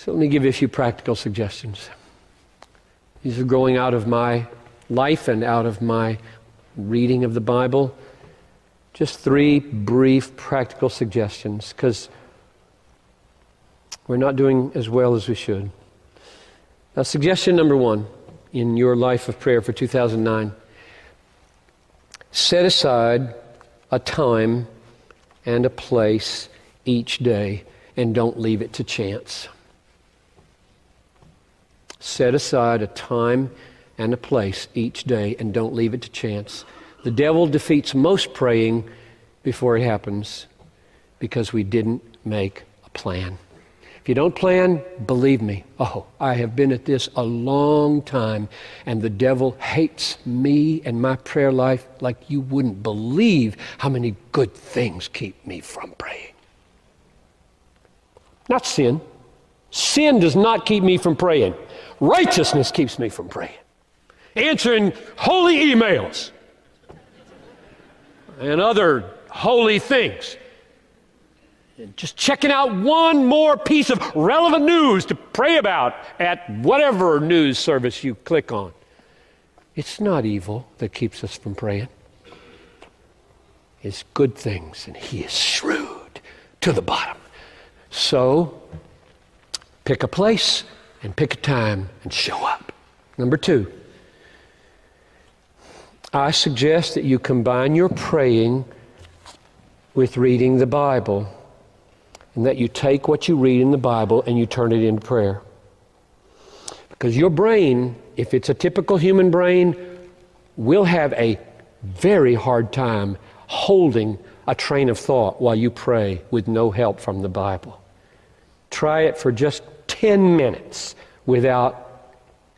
So let me give you a few practical suggestions. These are growing out of my life and out of my reading of the Bible. Just 3 brief practical suggestions, because we're not doing as well as we should. Now, suggestion number 1 in your life of prayer for 2009, set aside a time and a place each day and don't leave it to chance. Set aside a time and a place each day and don't leave it to chance. The devil defeats most praying before it happens because we didn't make a plan. If you don't plan, believe me, I have been at this a long time, and the devil hates me and my prayer life like you wouldn't believe how many good things keep me from praying. Not sin. Sin does not keep me from praying. Righteousness keeps me from praying. Answering holy emails and other holy things. And just checking out one more piece of relevant news to pray about at whatever news service you click on. It's not evil that keeps us from praying. It's good things, and He is shrewd to the bottom. So, pick a place and pick a time and show up. Number 2, I suggest that you combine your praying with reading the Bible, and that you take what you read in the Bible and you turn it into prayer. Because your brain, if it's a typical human brain, will have a very hard time holding a train of thought while you pray with no help from the Bible. Try it for just 10 minutes without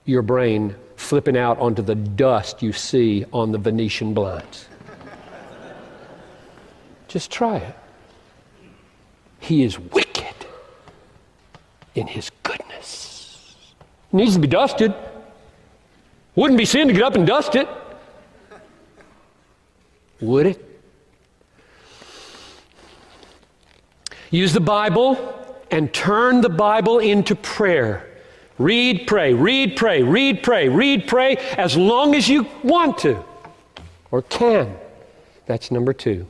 your brain flipping out onto the dust you see on the Venetian blinds. Just try it. He is wicked in His goodness. It needs to be dusted. Wouldn't be sin to get up and dust it. Would it? Use the Bible and turn the Bible into prayer. Read, pray, read, pray, read, pray, read, pray, as long as you want to or can. That's number 2.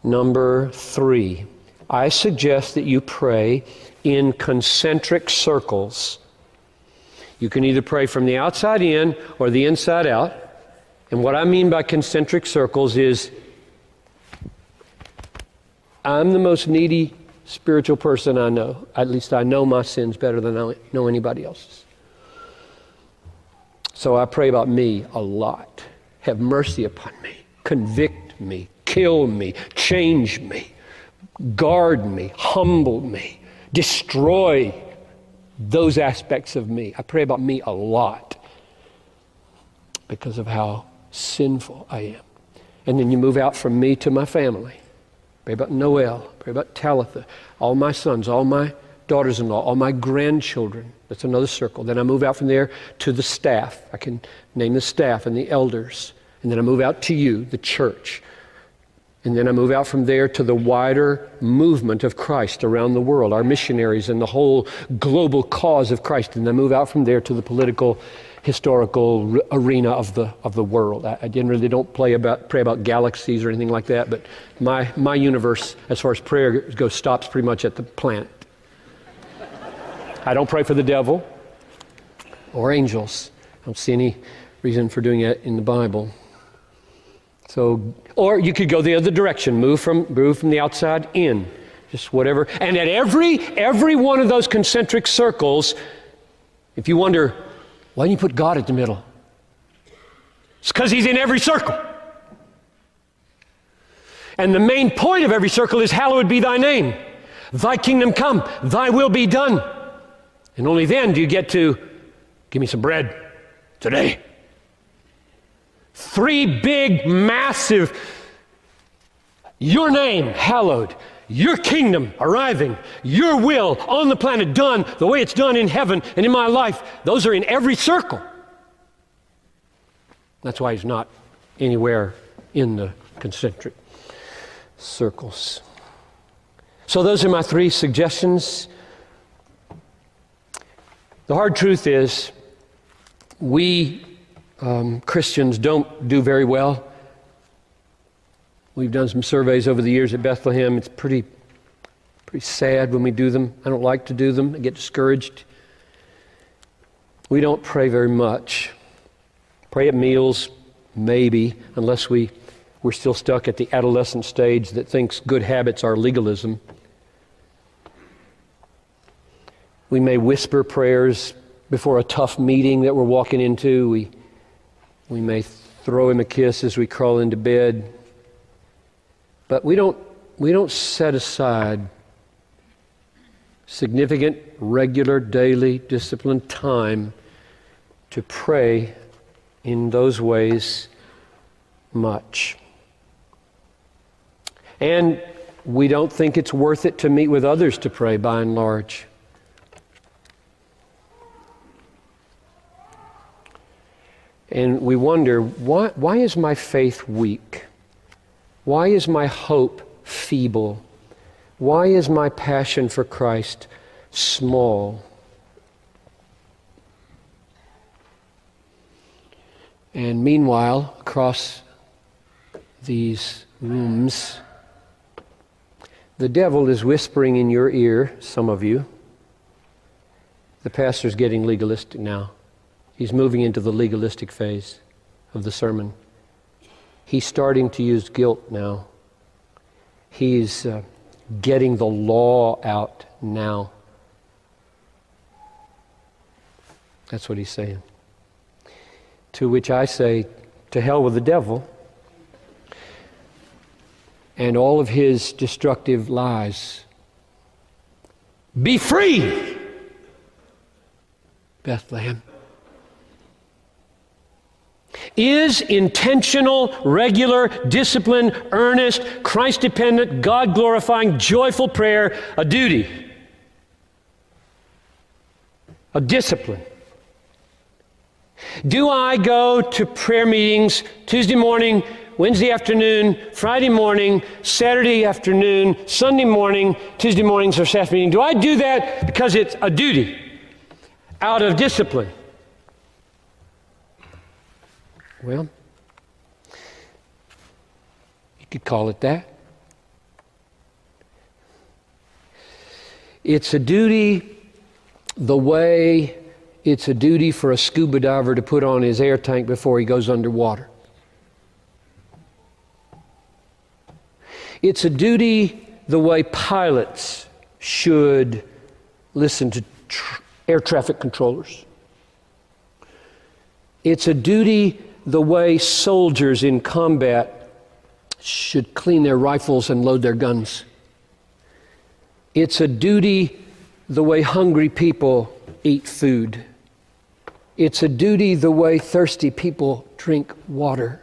Number 3, I suggest that you pray in concentric circles. You can either pray from the outside in or the inside out. And what I mean by concentric circles is, I'm the most needy spiritual person I know. At least I know my sins better than I know anybody else's. So I pray about me a lot. Have mercy upon me. Convict me. Kill me. Change me. Guard me. Humble me. Destroy those aspects of me. I pray about me a lot because of how sinful I am. And then you move out from me to my family. Pray about Noel, pray about Talitha, all my sons, all my daughters-in-law, all my grandchildren. That's another circle. Then I move out from there to the staff. I can name the staff and the elders. And then I move out to you, the church. And then I move out from there to the wider movement of Christ around the world, our missionaries and the whole global cause of Christ. And then I move out from there to the political, historical arena of the world. I don't pray about galaxies or anything like that, but my universe, as far as prayer goes, stops pretty much at the planet. I don't pray for the devil or angels. I don't see any reason for doing it in the Bible. So, or you could go the other direction, move from the outside in, just whatever. And at every one of those concentric circles, if you wonder, why don't you put God at the middle? It's because He's in every circle. And the main point of every circle is, hallowed be Thy name. Thy kingdom come, Thy will be done. And only then do you get to, give me some bread today. 3 big, massive, your name hallowed, your kingdom arriving, your will on the planet done the way it's done in heaven and in my life. Those are in every circle. That's why He's not anywhere in the concentric circles. So those are my 3 suggestions. The hard truth is, we Christians don't do very well. We've done some surveys over the years at Bethlehem. It's pretty sad when we do them. I don't like to do them. I get discouraged. We don't pray very much. Pray at meals, maybe, unless we're still stuck at the adolescent stage that thinks good habits are legalism. We may whisper prayers before a tough meeting that we're walking into. We may throw him a kiss as we crawl into bed. But we don't set aside significant, regular, daily, disciplined time to pray in those ways much. And we don't think it's worth it to meet with others to pray, by and large. And we wonder, why is my faith weak? Why is my hope feeble? Why is my passion for Christ small? And meanwhile, across these rooms, the devil is whispering in your ear, some of you. The pastor's getting legalistic now. He's moving into the legalistic phase of the sermon. He's starting to use guilt now. He's getting the law out now. That's what he's saying. To which I say, to hell with the devil and all of his destructive lies. Be free, Bethlehem. Is intentional, regular, disciplined, earnest, Christ-dependent, God-glorifying, joyful prayer a duty? A discipline? Do I go to prayer meetings Tuesday morning, Wednesday afternoon, Friday morning, Saturday afternoon, Sunday morning, Tuesday mornings or Saturday meeting? Do I do that because it's a duty, out of discipline? Well, you could call it that. It's a duty the way it's a duty for a scuba diver to put on his air tank before he goes underwater. It's a duty the way pilots should listen to air traffic controllers. It's a duty the way soldiers in combat should clean their rifles and load their guns. It's a duty the way hungry people eat food. It's a duty the way thirsty people drink water.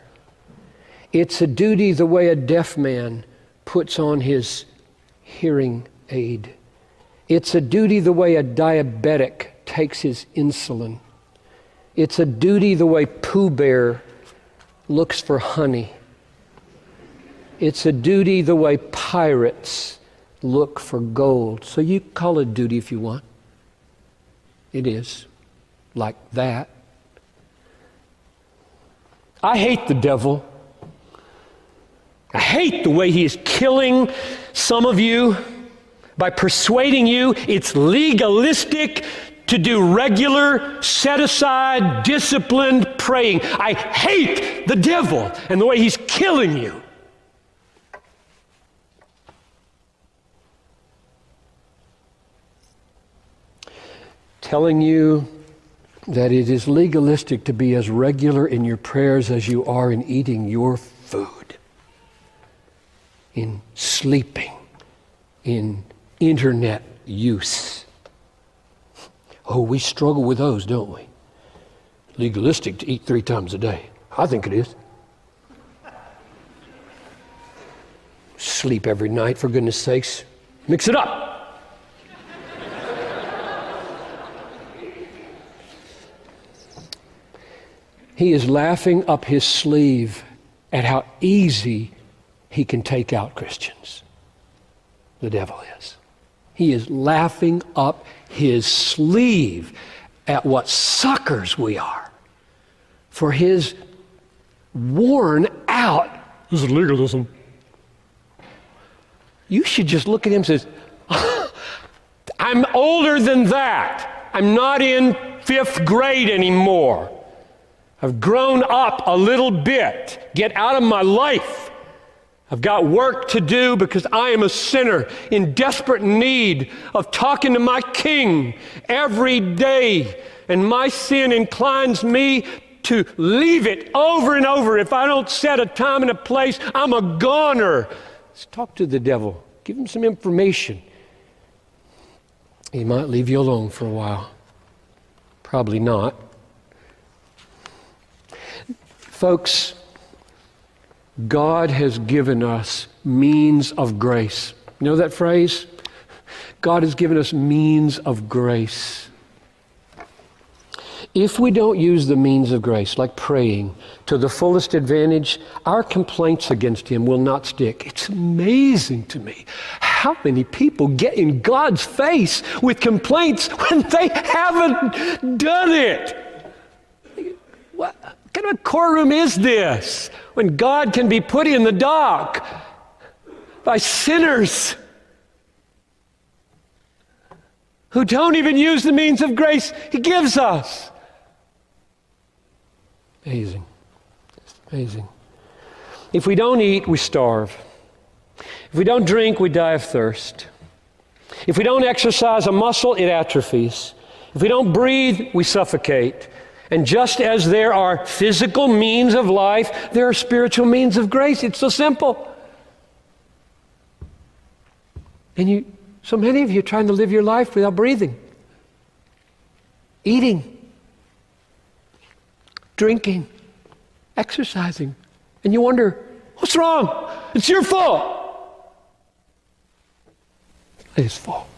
It's a duty the way a deaf man puts on his hearing aid. It's a duty the way a diabetic takes his insulin. It's a duty the way Pooh Bear looks for honey. It's a duty the way pirates look for gold. So you call it duty if you want. It is like that. I hate the devil. I hate the way he is killing some of you by persuading you it's legalistic to do regular, set-aside, disciplined praying. I hate the devil and the way he's killing you. Telling you that it is legalistic to be as regular in your prayers as you are in eating your food, in sleeping, in internet use. Oh, we struggle with those, don't we? Legalistic to eat 3 times a day. I think it is. Sleep every night, for goodness sakes. Mix it up. He is laughing up his sleeve at how easy he can take out Christians. The devil is. He is laughing up his sleeve at what suckers we are for his worn out. This is legalism. You should just look at him and say, I'm older than that. I'm not in 5th grade anymore. I've grown up a little bit. Get out of my life. I've got work to do because I am a sinner in desperate need of talking to my King every day. And my sin inclines me to leave it over and over. If I don't set a time and a place, I'm a goner. Let's talk to the devil. Give him some information. He might leave you alone for a while. Probably not. Folks, God has given us means of grace. You know that phrase? God has given us means of grace. If we don't use the means of grace, like praying, to the fullest advantage, our complaints against him will not stick. It's amazing to me how many people get in God's face with complaints when they haven't done it. What kind of a courtroom is this when God can be put in the dock by sinners who don't even use the means of grace he gives us? Amazing. It's amazing. If we don't eat, we starve. If we don't drink, we die of thirst. If we don't exercise a muscle, it atrophies. If we don't breathe, we suffocate. And just as there are physical means of life, there are spiritual means of grace. It's so simple. And so many of you are trying to live your life without breathing, eating, drinking, exercising. And you wonder, what's wrong? It's your fault. It's his fault.